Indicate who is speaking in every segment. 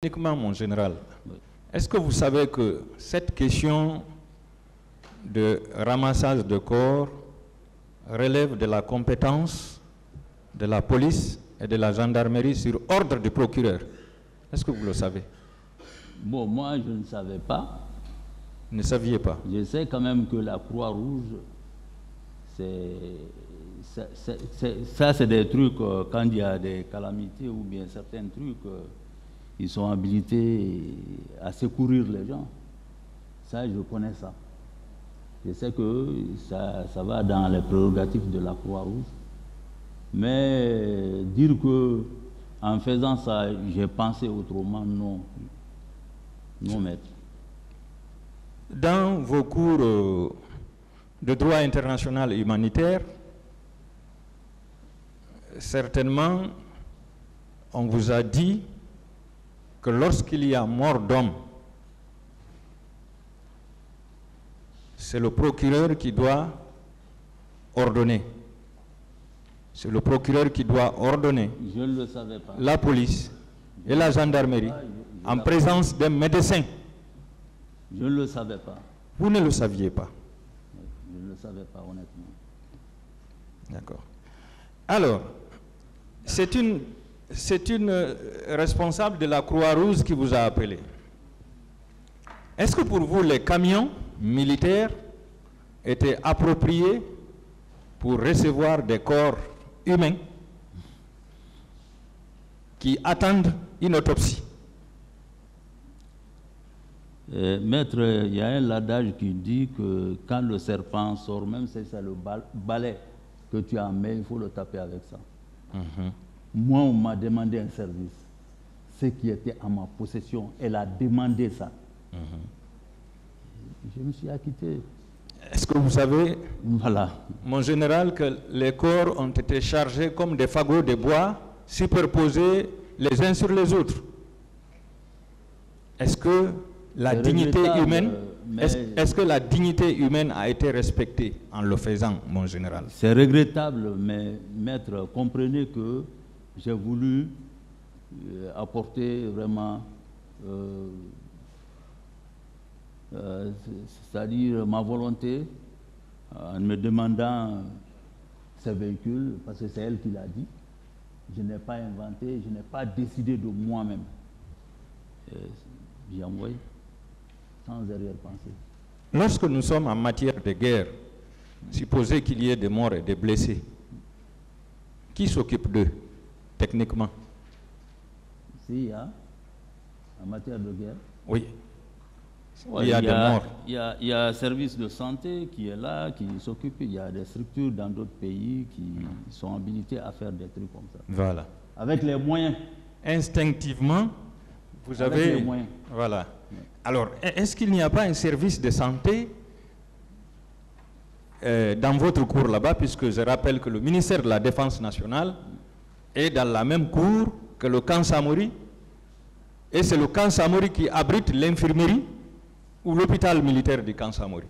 Speaker 1: Uniquement, mon général, est-ce que vous savez que cette question de ramassage de corps relève de la compétence de la police et de la gendarmerie sur ordre du procureur? Est-ce que vous le savez?
Speaker 2: Bon, moi, je ne savais pas.
Speaker 1: Vous ne saviez pas?
Speaker 2: Je sais quand même que la Croix-Rouge, c'est des trucs, quand il y a des calamités ou bien certains trucs, ils sont habilités à secourir les gens. Ça, je connais ça. Je sais que ça va dans les prérogatives de la Croix-Rouge. Mais dire que en faisant ça, j'ai pensé autrement, non. Non, maître.
Speaker 1: Dans vos cours de droit international et humanitaire, certainement, on vous a dit que lorsqu'il y a mort d'homme, c'est le procureur qui doit ordonner. C'est le procureur qui doit ordonner.
Speaker 2: Je ne le savais pas.
Speaker 1: La police et la gendarmerie en présence d'un médecin.
Speaker 2: Je ne le savais pas.
Speaker 1: Vous ne le saviez pas?
Speaker 2: Je ne le savais pas, honnêtement.
Speaker 1: D'accord. Alors, c'est une responsable de la Croix-Rouge qui vous a appelé. Est-ce que pour vous, les camions militaires étaient appropriés pour recevoir des corps humains qui attendent une autopsie?
Speaker 2: Maître, il y a un adage qui dit que quand le serpent sort, même si c'est le balai que tu as en main, il faut le taper avec ça. Moi, on m'a demandé un service. Ce qui était à ma possession, elle a demandé ça. Je me suis acquitté.
Speaker 1: Est-ce que vous savez,
Speaker 2: voilà,
Speaker 1: mon général, que les corps ont été chargés comme des fagots de bois, superposés les uns sur les autres? Est-ce que la dignité humaine, est-ce que la dignité humaine a été respectée en le faisant, mon général?
Speaker 2: C'est regrettable, mais maître, comprenez que j'ai voulu apporter vraiment, c'est-à-dire ma volonté en me demandant ces véhicules, parce que c'est elle qui l'a dit. Je n'ai pas inventé, je n'ai pas décidé de moi-même. J'ai envoyé sans arrière-pensée.
Speaker 1: Lorsque nous sommes en matière de guerre, supposez qu'il y ait des morts et des blessés, qui s'occupe d'eux, techniquement?
Speaker 2: S'il y a, en matière de guerre,
Speaker 1: oui.
Speaker 2: Ouais,
Speaker 1: il y a des morts.
Speaker 2: Il y a un service de santé qui est là, qui s'occupe. Il y a des structures dans d'autres pays qui sont habilitées à faire des trucs comme ça.
Speaker 1: Voilà.
Speaker 2: Avec les moyens.
Speaker 1: Instinctivement, vous
Speaker 2: Avec
Speaker 1: avez...
Speaker 2: les moyens.
Speaker 1: Voilà. Alors, est-ce qu'il n'y a pas un service de santé dans votre cour là-bas, puisque je rappelle que le ministère de la Défense nationale est dans la même cour que le camp Samori, et c'est le camp Samori qui abrite l'infirmerie ou l'hôpital militaire du camp Samori.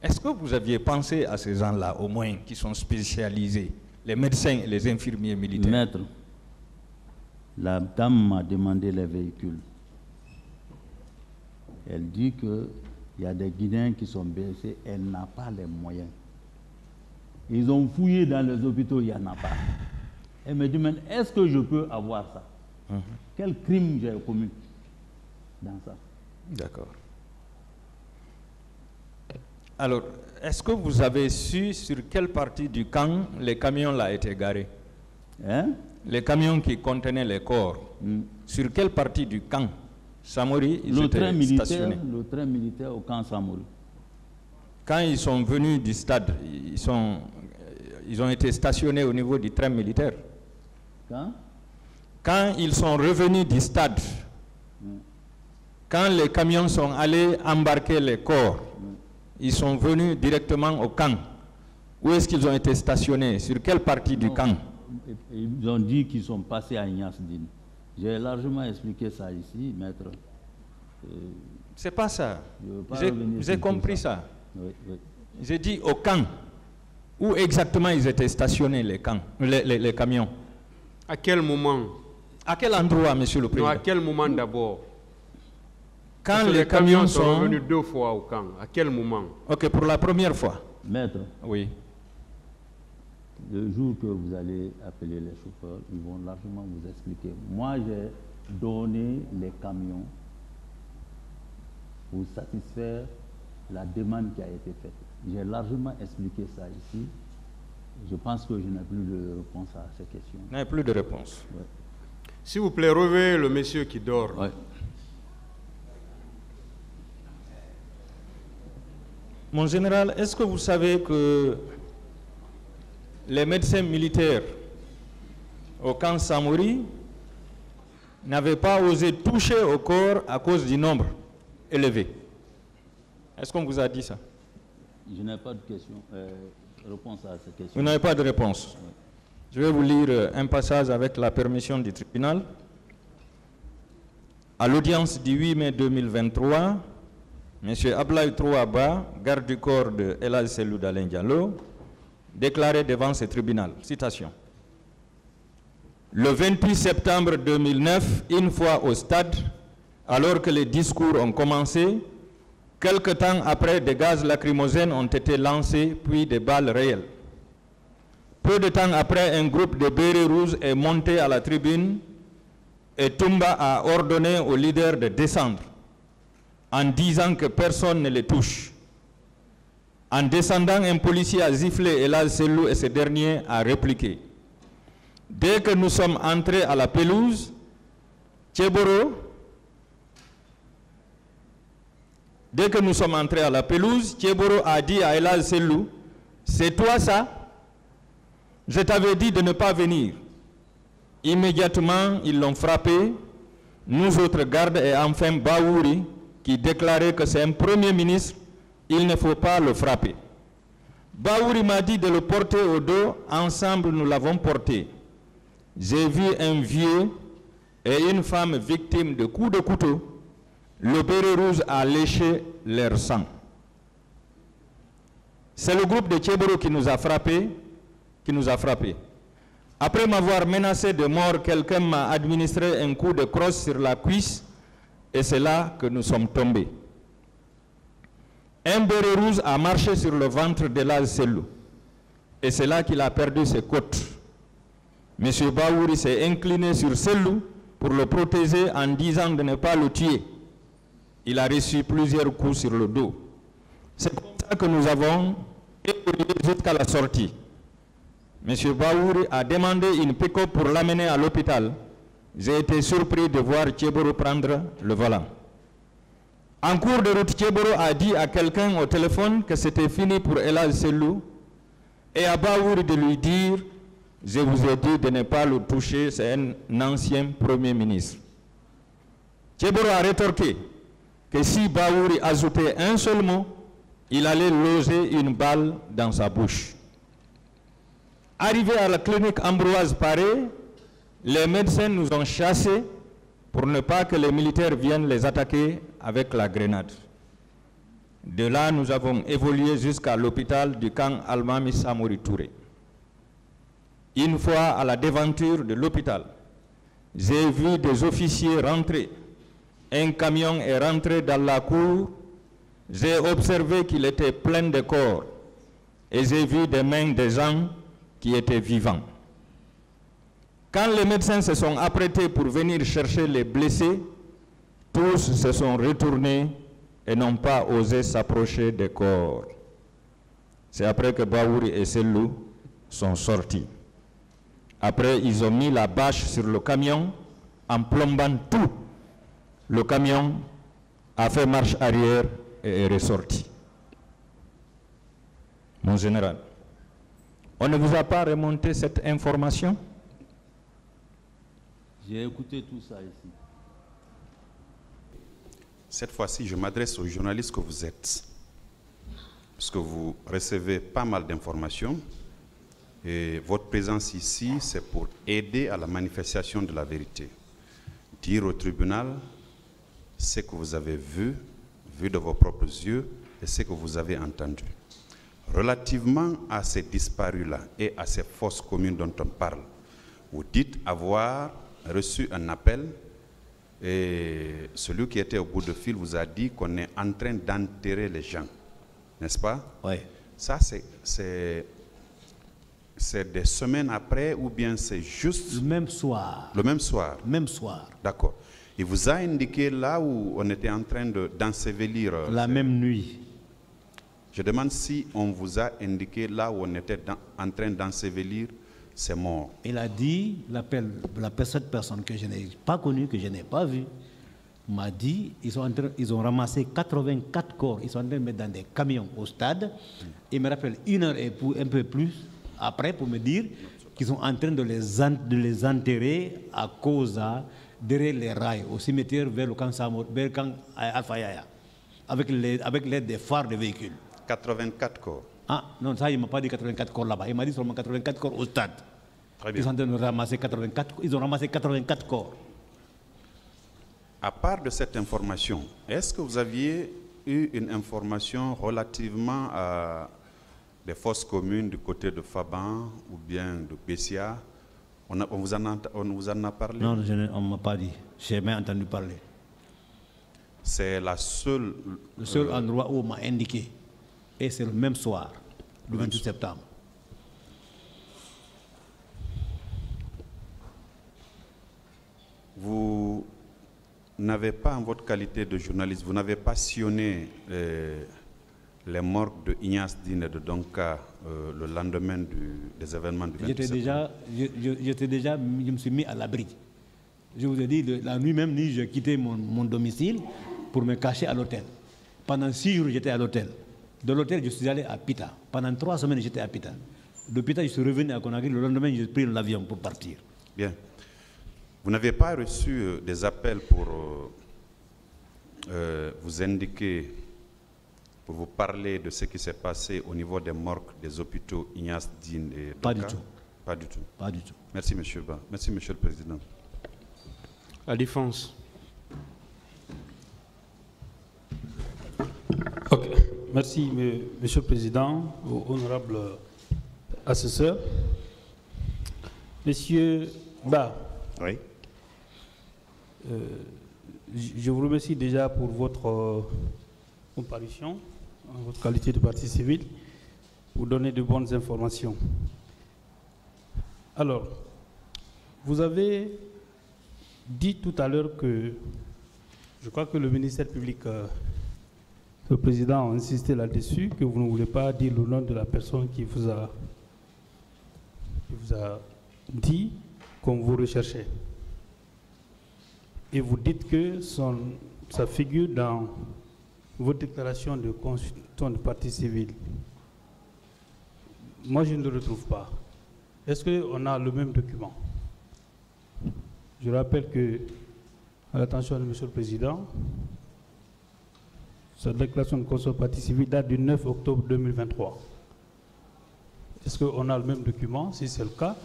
Speaker 1: Est-ce que vous aviez pensé à ces gens-là, au moins, qui sont spécialisés, les médecins et les infirmiers militaires?
Speaker 2: Maître, la dame m'a demandé les véhicules. Elle dit qu'il y a des Guinéens qui sont blessés, elle n'a pas les moyens. Ils ont fouillé dans les hôpitaux, il n'y en a pas. Elle me dit, mais est-ce que je peux avoir ça? Quel crime j'ai commis dans ça?
Speaker 1: D'accord. Alors, est-ce que vous avez su sur quelle partie du camp les camions là étaient garés? Les camions qui contenaient les corps, sur quelle partie du camp Samori ils étaient stationnés?
Speaker 2: Le train militaire au camp Samori.
Speaker 1: Quand ils sont venus du stade, ils ont été stationnés au niveau du train militaire. Quand ils sont revenus du stade, quand les camions sont allés embarquer les corps, ils sont venus directement au camp. Où est-ce qu'ils ont été stationnés? Sur quelle partie du camp?
Speaker 2: Ils ont dit qu'ils sont passés à Ignasdine. J'ai largement expliqué ça ici, maître.
Speaker 1: C'est pas ça. J'ai compris ça.
Speaker 2: Oui.
Speaker 1: J'ai dit au camp. Où exactement ils étaient stationnés, les camions?
Speaker 3: À quel moment?
Speaker 1: À quel endroit, Monsieur le Président?
Speaker 3: Non, à quel moment d'abord?
Speaker 1: Quand les camions sont
Speaker 3: revenus 2 fois au camp, à quel moment?
Speaker 1: Ok, pour la première fois.
Speaker 2: Maître,
Speaker 1: Oui.
Speaker 2: le jour que vous allez appeler les chauffeurs, ils vont largement vous expliquer. Moi, j'ai donné les camions pour satisfaire la demande qui a été faite. J'ai largement expliqué ça ici. Je pense que je n'ai plus de réponse à ces questions.
Speaker 1: Il n'y a plus de réponse.
Speaker 2: Ouais.
Speaker 3: S'il vous plaît, réveillez le monsieur qui dort.
Speaker 2: Ouais.
Speaker 1: Mon général, est-ce que vous savez que les médecins militaires au camp Samori n'avaient pas osé toucher au corps à cause du nombre élevé? Est-ce qu'on vous a dit ça?
Speaker 2: Je n'ai pas de question, réponse à cette question.
Speaker 1: Vous n'avez pas de réponse.
Speaker 2: Ouais.
Speaker 1: Je vais vous lire un passage avec la permission du tribunal. À l'audience du 8 mai 2023, M. Ablaye Trouaba, garde du corps de Elhadji Cellou Dalein Diallo, déclarait devant ce tribunal, citation, « Le 28 septembre 2009, une fois au stade, alors que les discours ont commencé, quelque temps après, des gaz lacrymogènes ont été lancés, puis des balles réelles. Peu de temps après, un groupe de bérets rouges est monté à la tribune et Toumba a ordonné aux leaders de descendre en disant que personne ne les touche. En descendant, un policier a giflé Elhadji Cellou et ce dernier a répliqué. Dès que nous sommes entrés à la pelouse, Tchéboro a dit à Elhadji Cellou, « C'est toi ça? Je t'avais dit de ne pas venir. » Immédiatement, ils l'ont frappé, nous autres gardes et enfin Baouri, qui déclarait que c'est un premier ministre, il ne faut pas le frapper. Baouri m'a dit de le porter au dos, ensemble nous l'avons porté. J'ai vu un vieux et une femme victime de coups de couteau. Le béret rouge a léché leur sang. C'est le groupe de Tchéboro qui nous a frappés. Après m'avoir menacé de mort, quelqu'un m'a administré un coup de crosse sur la cuisse et c'est là que nous sommes tombés. Un béret rouge a marché sur le ventre d'Elhadji Cellou et c'est là qu'il a perdu ses côtes. M. Baouri s'est incliné sur Cellou pour le protéger en disant de ne pas le tuer. Il a reçu plusieurs coups sur le dos. C'est comme ça que nous avons évolué jusqu'à la sortie. M. Baouri a demandé une pick-up pour l'amener à l'hôpital. J'ai été surpris de voir Tchéboro prendre le volant. En cours de route, Tchéboro a dit à quelqu'un au téléphone que c'était fini pour Elhadji Cellou et à Baouri de lui dire « Je vous ai dit de ne pas le toucher, c'est un ancien Premier ministre. » Tchéboro a rétorqué que si Baouri ajoutait un seul mot, il allait loger une balle dans sa bouche. Arrivé à la clinique Ambroise Paré, les médecins nous ont chassés pour ne pas que les militaires viennent les attaquer avec la grenade. De là, nous avons évolué jusqu'à l'hôpital du camp Almami Samori Touré. Une fois à la devanture de l'hôpital, j'ai vu des officiers rentrer. Un camion est rentré dans la cour. J'ai observé qu'il était plein de corps et j'ai vu des mains des gens qui étaient vivants. Quand les médecins se sont apprêtés pour venir chercher les blessés, tous se sont retournés et n'ont pas osé s'approcher des corps. C'est après que Baouri et Cellou sont sortis. Après, ils ont mis la bâche sur le camion en plombant tout. Le camion a fait marche arrière et est ressorti. Mon général, on ne vous a pas remonté cette information?
Speaker 2: J'ai écouté tout ça ici.
Speaker 4: Cette fois-ci, je m'adresse aux journalistes que vous êtes, parce que vous recevez pas mal d'informations, et votre présence ici, c'est pour aider à la manifestation de la vérité. Dire au tribunal ce que vous avez vu de vos propres yeux, et ce que vous avez entendu. Relativement à ces disparus-là et à ces fosses communes dont on parle, vous dites avoir reçu un appel et celui qui était au bout de fil vous a dit qu'on est en train d'enterrer les gens, n'est-ce pas?
Speaker 5: Oui.
Speaker 4: Ça, c'est des semaines après ou bien c'est juste...
Speaker 5: Le même soir.
Speaker 4: Le même soir?
Speaker 5: Même soir.
Speaker 4: D'accord. Il vous a indiqué là où on était en train d'ensevelir...
Speaker 5: La même nuit.
Speaker 4: Je demande si on vous a indiqué là où on était en train d'ensevelir ces morts.
Speaker 5: Il a dit, cette personne que je n'ai pas connue, que je n'ai pas vue, m'a dit, ils ont ramassé 84 corps, ils sont en train de mettre dans des camions au stade. Il me rappelle 1 heure et un peu plus après pour me dire qu'ils sont en train de les enterrer à cause derrière les rails, au cimetière vers le camp Samor, vers le camp Alpha Yaya, avec l'aide des phares de véhicules.
Speaker 4: 84 corps.
Speaker 5: Ah, non, ça, il ne m'a pas dit 84 corps là-bas. Il m'a dit seulement 84 corps au stade.
Speaker 4: Très bien.
Speaker 5: Ils sont en train de ramasser 84, ils ont ramassé 84 corps.
Speaker 4: À part de cette information, est-ce que vous aviez eu une information relativement à des fosses communes du côté de Faban ou bien de Bessia? On vous en a parlé?
Speaker 5: Non, on ne m'a pas dit. Je n'ai jamais entendu parler.
Speaker 4: C'est le
Speaker 5: seul endroit où on m'a indiqué. Et c'est le même soir, le 28 septembre.
Speaker 4: Vous n'avez pas, en votre qualité de journaliste, vous n'avez pas sillonné les morgues de Ignace Dine et de Donka le lendemain des événements du 28 septembre?
Speaker 5: Je me suis mis à l'abri. Je vous ai dit, la nuit même, j'ai quitté mon domicile pour me cacher à l'hôtel. Pendant 6 jours, j'étais à l'hôtel. De l'hôtel, je suis allé à Pita. Pendant 3 semaines, j'étais à Pita. De Pita, je suis revenu à Conakry. Le lendemain, j'ai pris l'avion pour partir.
Speaker 4: Bien. Vous n'avez pas reçu des appels pour vous indiquer, pour vous parler de ce qui s'est passé au niveau des morgues des hôpitaux Ignace Dine et Donka?
Speaker 5: Pas du tout.
Speaker 4: Pas du tout.
Speaker 5: Pas du tout.
Speaker 4: Merci, monsieur Ba. Merci, monsieur le président.
Speaker 3: La défense.
Speaker 6: Ok. Merci, monsieur le président, honorable assesseur. Monsieur Ba.
Speaker 4: Oui.
Speaker 6: Je vous remercie déjà pour votre comparution, en votre qualité de partie civile, pour donner de bonnes informations. Alors, vous avez dit tout à l'heure que, je crois que le ministère public, le président a insisté là-dessus, que vous ne voulez pas dire le nom de la personne qui vous a dit qu'on vous recherchait. Et vous dites que ça figure dans votre déclaration de constitution de partie civile. Moi, je ne le retrouve pas. Est-ce qu'on a le même document? Je rappelle que, à l'attention de monsieur le président, cette déclaration de constitution de partie civile date du 9 octobre 2023. Est-ce qu'on a le même document? Si c'est le cas...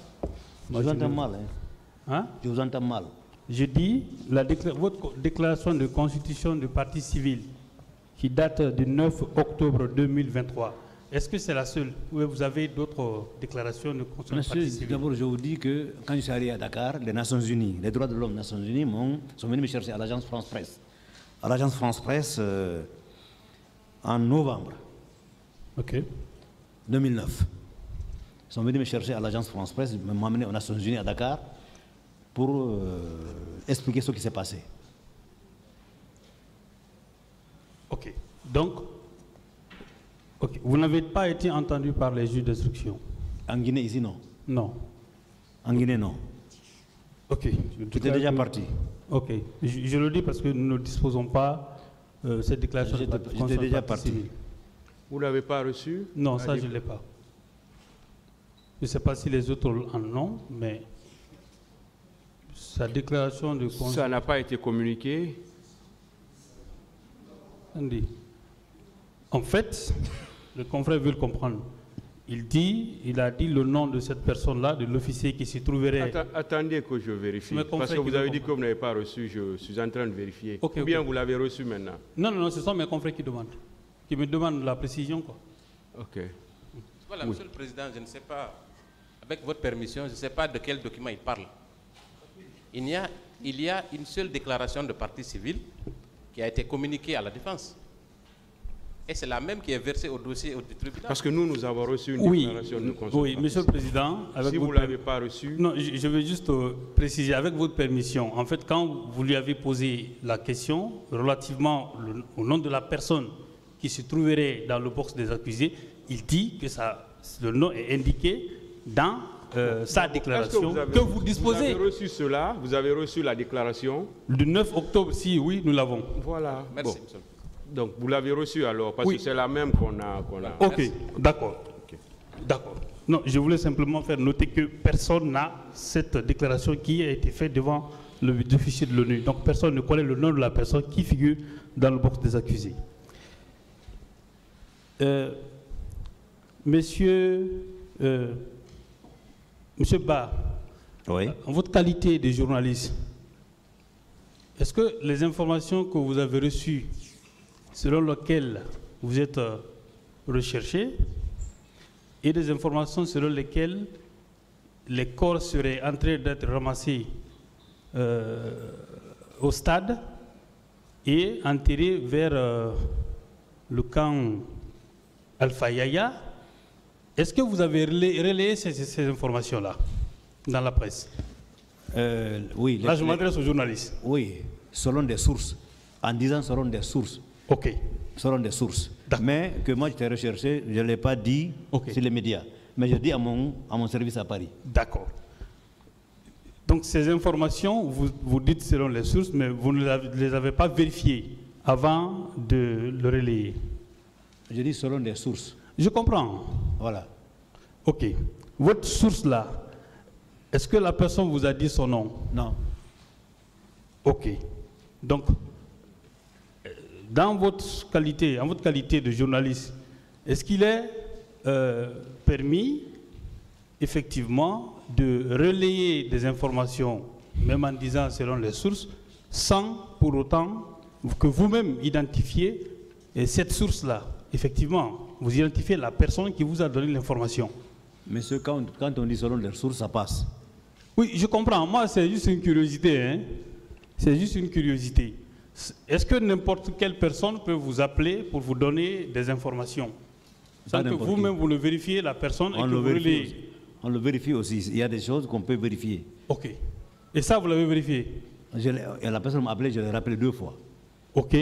Speaker 5: Je vous entends mal.
Speaker 6: Hein?
Speaker 5: Je vous entends mal.
Speaker 6: Je dis, votre déclaration de constitution de partie civile qui date du 9 octobre 2023, est-ce que c'est la seule ou vous avez d'autres déclarations de constitution de partie civile?
Speaker 5: D'abord, je vous dis que quand je suis arrivé à Dakar, les Nations Unies, les droits de l'homme des Nations Unies sont venus me chercher à l'agence France Presse. À l'agence France Presse, en novembre 2009. Ils sont venus me chercher à l'agence France Presse, m'amener aux Nations Unies à Dakar pour expliquer ce qui s'est passé.
Speaker 6: Ok. Donc, vous n'avez pas été entendu par les juges d'instruction?
Speaker 5: En Guinée, ici, non.
Speaker 6: Non.
Speaker 5: En Guinée, non.
Speaker 6: Ok.
Speaker 5: Tu étais déjà parti.
Speaker 6: Ok. Je le dis parce que nous ne disposons pas cette déclaration de
Speaker 5: J'étais déjà parti.
Speaker 6: civile.
Speaker 3: Vous ne l'avez pas reçu?
Speaker 6: Non, ça, je ne l'ai pas. Je ne sais pas si les autres en ont, mais sa déclaration de constitution...
Speaker 3: Ça n'a pas été communiqué?
Speaker 6: En fait, le confrère veut le comprendre. Il a dit le nom de cette personne-là, de l'officier qui s'y trouverait...
Speaker 3: Attendez que je vérifie. Parce que vous avez dit que vous n'avez pas reçu, je suis en train de vérifier. Ou bien vous l'avez reçu maintenant?
Speaker 6: Non, ce sont mes confrères qui me demandent la précision, quoi.
Speaker 3: Ok.
Speaker 7: Voilà, Monsieur le Président, je ne sais pas, avec votre permission, je ne sais pas de quel document il parle. il y a une seule déclaration de partie civile qui a été communiquée à la défense. Et c'est la même qui est versée au dossier du tribunal.
Speaker 3: Parce que nous avons reçu une déclaration de consentement.
Speaker 6: Oui, Monsieur le Président.
Speaker 3: Si vous ne l'avez pas reçue...
Speaker 6: Non, je veux juste préciser, avec votre permission, en fait, quand vous lui avez posé la question relativement au nom de la personne qui se trouverait dans le box des accusés, il dit que le nom est indiqué dans sa déclaration que vous disposez.
Speaker 3: Vous avez reçu cela, vous avez reçu la déclaration.
Speaker 6: Le 9 octobre, si, oui, nous l'avons.
Speaker 3: Voilà.
Speaker 7: Merci,
Speaker 3: bon.
Speaker 7: monsieur.
Speaker 3: Donc, vous l'avez reçu alors, parce que c'est la même qu'on a.
Speaker 6: Ok, d'accord. Okay. D'accord. Non, je voulais simplement faire noter que personne n'a cette déclaration qui a été faite devant le fichier de l'ONU. Donc, personne ne connaît le nom de la personne qui figure dans le box des accusés. Monsieur Ba,
Speaker 5: oui.
Speaker 6: En votre qualité de journaliste, est-ce que les informations que vous avez reçues selon lesquelles vous êtes recherché et des informations selon lesquelles les corps seraient en train d'être ramassés au stade et enterrés vers le camp Alpha Yaya, est-ce que vous avez relayé ces informations-là dans la presse?
Speaker 5: Oui.
Speaker 6: Là, je m'adresse aux journalistes.
Speaker 5: Oui, selon des sources. En disant selon des sources.
Speaker 6: Ok.
Speaker 5: Selon des sources. Mais que moi, je t'ai recherché, je ne l'ai pas dit sur les médias. Mais je dis à mon service à Paris.
Speaker 6: D'accord. Donc, ces informations, vous dites selon les sources, mais vous ne les avez pas vérifiées avant de le relayer.
Speaker 5: Je dis selon des sources.
Speaker 6: Je comprends.
Speaker 5: Voilà.
Speaker 6: Ok. Votre source là, est-ce que la personne vous a dit son nom?
Speaker 5: Non.
Speaker 6: Ok. Donc, en votre qualité de journaliste, est-ce qu'il est permis, effectivement, de relayer des informations, même en disant selon les sources, sans pour autant que vous-même identifiez cette source-là? Effectivement, vous identifiez la personne qui vous a donné l'information.
Speaker 5: Monsieur, quand on dit selon les sources, ça passe.
Speaker 6: Oui, je comprends. Moi, c'est juste une curiosité. Hein? C'est juste une curiosité. Est-ce que n'importe quelle personne peut vous appeler pour vous donner des informations? Sans que vous-même vous le vérifiez, la personne, et que vous relayez.
Speaker 5: On le vérifie aussi. Il y a des choses qu'on peut vérifier.
Speaker 6: Ok. Et ça, vous l'avez vérifié?
Speaker 5: Et la personne m'a appelé, je l'ai rappelé 2 fois.
Speaker 6: Ok.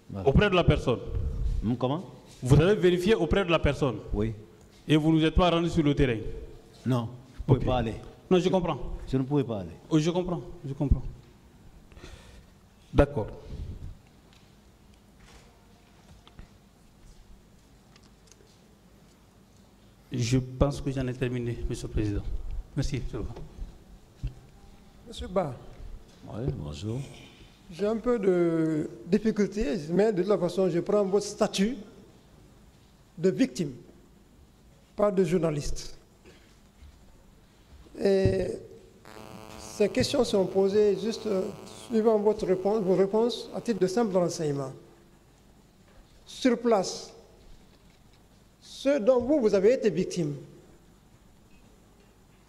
Speaker 6: Voilà. Auprès de la personne?
Speaker 5: Comment?
Speaker 6: Vous avez vérifié auprès de la personne?
Speaker 5: Oui.
Speaker 6: Et vous ne vous êtes pas rendu sur le terrain?
Speaker 5: Non, je ne pouvais pas aller.
Speaker 6: Non, je comprends.
Speaker 5: Je ne pouvais pas aller.
Speaker 6: Oh, je comprends, je comprends. D'accord. Je pense que j'en ai terminé, Monsieur le Président. Merci, M. Ba.
Speaker 8: Monsieur Ba.
Speaker 5: Oui, bonjour.
Speaker 8: J'ai un peu de difficulté, mais de toute façon, je prends votre statut de victime, pas de journaliste. Et ces questions sont posées juste suivant vos réponses à titre de simple renseignement. Sur place, ceux dont vous avez été victime,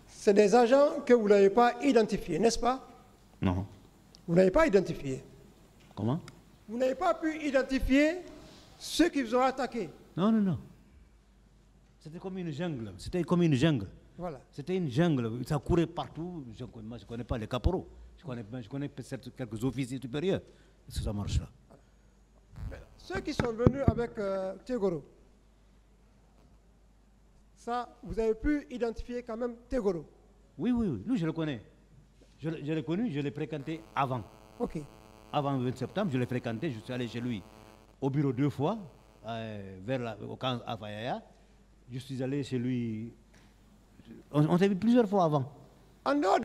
Speaker 8: c'est des agents que vous n'avez pas identifiés, n'est-ce pas?
Speaker 5: Non.
Speaker 8: Vous n'avez pas identifié.
Speaker 5: Comment?
Speaker 8: Vous n'avez pas pu identifier ceux qui vous ont attaqué.
Speaker 5: Non, non, non. C'était comme une jungle. C'était comme une jungle.
Speaker 8: Voilà.
Speaker 5: C'était une jungle. Ça courait partout. Moi, je ne connais pas les caporaux. Je connais peut-être quelques officiers supérieurs. Est-ce que ça marche là?
Speaker 8: Ceux qui sont venus avec Tegoro, ça, vous avez pu identifier quand même Tegoro?
Speaker 5: Oui, oui, oui. Lui, je le connais. Je l'ai connu, je l'ai fréquenté avant.
Speaker 8: Ok.
Speaker 5: Avant le 20 septembre, je l'ai fréquenté. Je suis allé chez lui au bureau 2 fois, au camp Afayaya. Je suis allé chez lui. On s'est vu plusieurs fois avant.
Speaker 8: En dehors